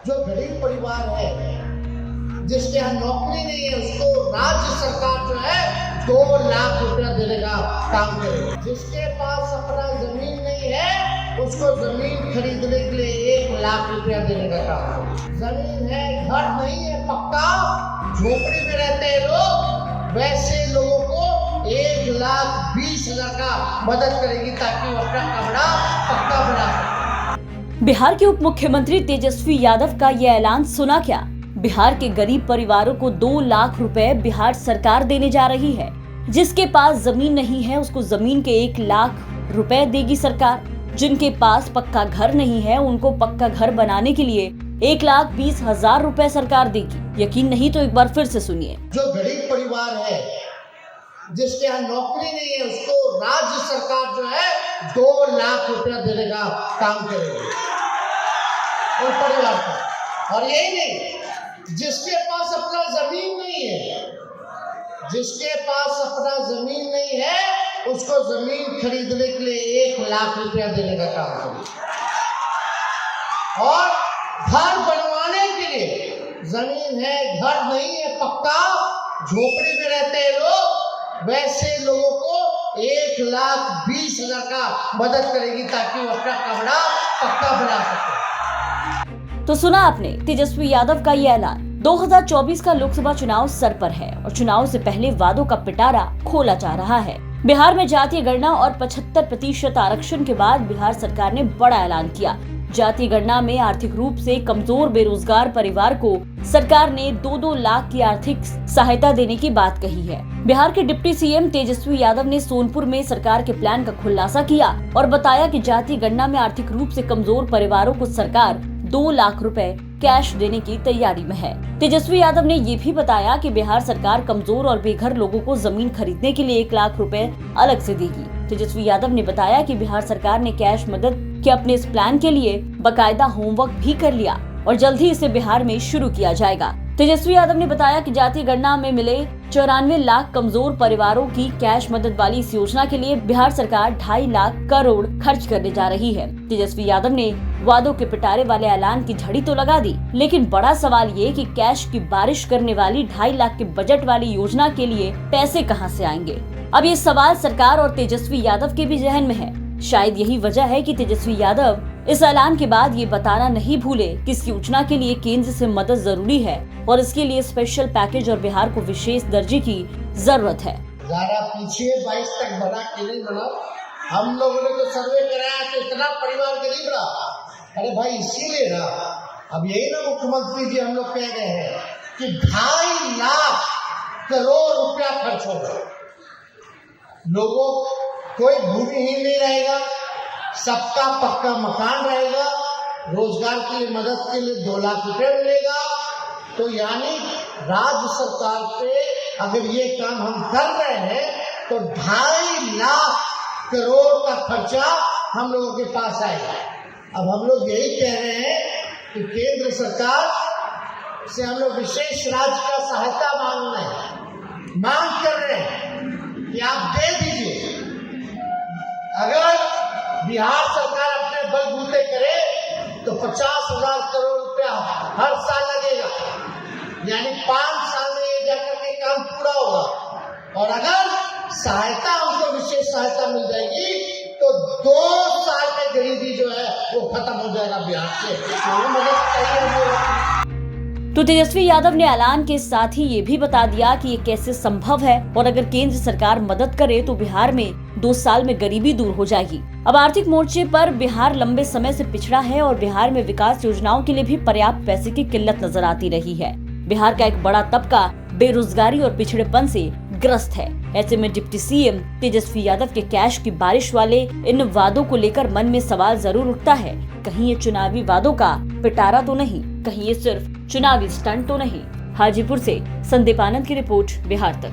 जो गरीब परिवार है, जिसके यहाँ नौकरी नहीं है, उसको राज्य सरकार जो है 2 लाख रुपया देने का काम करेगी। जिसके पास अपना जमीन नहीं है, उसको जमीन खरीदने के लिए 1 लाख रुपया देने का काम करेगी। जमीन है, घर नहीं है, पक्का झोपड़ी में रहते हैं लोग, वैसे लोगों को 1,20,000 का मदद करेगी ताकि वो अपना कमरा पक्का बना सके। बिहार के उप मुख्यमंत्री तेजस्वी यादव का ये ऐलान सुना क्या? बिहार के गरीब परिवारों को 2 लाख रुपए बिहार सरकार देने जा रही है। जिसके पास जमीन नहीं है, उसको जमीन के 1 लाख रुपए देगी सरकार। जिनके पास पक्का घर नहीं है, उनको पक्का घर बनाने के लिए 1,20,000 रुपए सरकार देगी। यकीन नहीं तो एक बार फिर से सुनिए। जो गरीब परिवार है, जिसके यहाँ नौकरी नहीं है, उसको राज्य सरकार जो है 2 लाख रुपया देने का काम करेगी उन परिवार को। और यही नहीं, जिसके पास अपना जमीन नहीं है, जिसके पास अपना जमीन नहीं है, उसको जमीन खरीदने के लिए 1 लाख रुपया देने का काम करेगी। और घर बनवाने के लिए जमीन है, घर नहीं है, पक्का झोपड़ी में रहते हैं लोग, वैसे लोगों को 1,20,000 का मदद करेगी ताकि वो अपना कमरा पक्का बना सके। तो सुना आपने तेजस्वी यादव का ये ऐलान। 2024 का लोकसभा चुनाव सर पर है और चुनाव से पहले वादों का पिटारा खोला जा रहा है। बिहार में जातीय गणना और 75% आरक्षण के बाद बिहार सरकार ने बड़ा ऐलान किया। जातीय गणना में आर्थिक रूप से कमजोर बेरोजगार परिवार को सरकार ने 2-2 लाख की आर्थिक सहायता देने की बात कही है। बिहार के डिप्टी सीएम तेजस्वी यादव ने सोनपुर में सरकार के प्लान का खुलासा किया और बताया कि जातीय गणना में आर्थिक रूप से कमजोर परिवारों को सरकार 2 लाख रुपए कैश देने की तैयारी में है। तेजस्वी यादव ने ये भी बताया कि बिहार सरकार कमजोर और बेघर लोगों को जमीन खरीदने के लिए 1 लाख रुपए अलग से देगी। तेजस्वी यादव ने बताया कि बिहार सरकार ने कैश मदद के अपने इस प्लान के लिए बकायदा होमवर्क भी कर लिया और जल्द ही इसे बिहार में शुरू किया जाएगा। तेजस्वी यादव ने बताया कि जातीय गणना में मिले 94 लाख कमजोर परिवारों की कैश मदद वाली इस योजना के लिए बिहार सरकार 2.5 लाख करोड़ खर्च करने जा रही है। तेजस्वी यादव ने वादों के पिटारे वाले ऐलान की झड़ी तो लगा दी, लेकिन बड़ा सवाल ये कि कैश की बारिश करने वाली 2.5 लाख के बजट वाली योजना के लिए पैसे कहां से आएंगे? अब ये सवाल सरकार और तेजस्वी यादव के भी जहन में है। शायद यही वजह है कि तेजस्वी यादव इस ऐलान के बाद ये बताना नहीं भूले कि इस योजना के लिए केंद्र से मदद जरूरी है और इसके लिए स्पेशल पैकेज और बिहार को विशेष दर्जे की जरूरत है। ज़रा पूछिए 22 तक बना कि नहीं बना। हम लोगों ने तो सर्वे कराया तो इतना परिवार गरीब रहा। अरे भाई इसीलिए रहा। अब यही ना मुख्यमंत्री जी हम लोग कह रहे हैं कि 2.5 लाख करोड़ रुपया खर्च होगा। लोगों कोई भूमिहीन नहीं रहेगा, सबका पक्का मकान रहेगा, रोजगार के लिए मदद के लिए 2 लाख रुपए मिलेगा। तो यानी राज्य सरकार पे अगर ये काम हम कर रहे हैं तो 2.5 लाख करोड़ का खर्चा हम लोगों के पास आएगा। अब हम लोग यही कह रहे हैं कि केंद्र सरकार से हम लोग विशेष राज्य का सहायता मांग कर रहे हैं कि आप दे दीजिए। अगर बिहार सरकार अपने बलबूते करे तो 50,000 करोड़ रुपया हर साल लगेगा, यानी 5 साल में ये जाकर के काम पूरा होगा। और अगर सहायता हमको विशेष सहायता मिल जाएगी तो 2 साल में गरीबी जो है वो खत्म हो जाएगा बिहार से। तो मदद चाहिए। तो तेजस्वी यादव ने ऐलान के साथ ही ये भी बता दिया कि ये कैसे संभव है और अगर केंद्र सरकार मदद करे तो बिहार में 2 साल में गरीबी दूर हो जाएगी। अब आर्थिक मोर्चे पर बिहार लंबे समय से पिछड़ा है और बिहार में विकास योजनाओं के लिए भी पर्याप्त पैसे की किल्लत नजर आती रही है। बिहार का एक बड़ा तबका बेरोजगारी और पिछड़ेपन से ग्रस्त है। ऐसे में डिप्टी सीएम तेजस्वी यादव के कैश की बारिश वाले इन वादों को लेकर मन में सवाल जरूर उठता है, कहीं ये चुनावी वादों का पिटारा तो नहीं, कहीं ये सिर्फ चुनावी स्टंट तो नहीं। हाजीपुर से संदीप आनंद की रिपोर्ट, बिहार तक।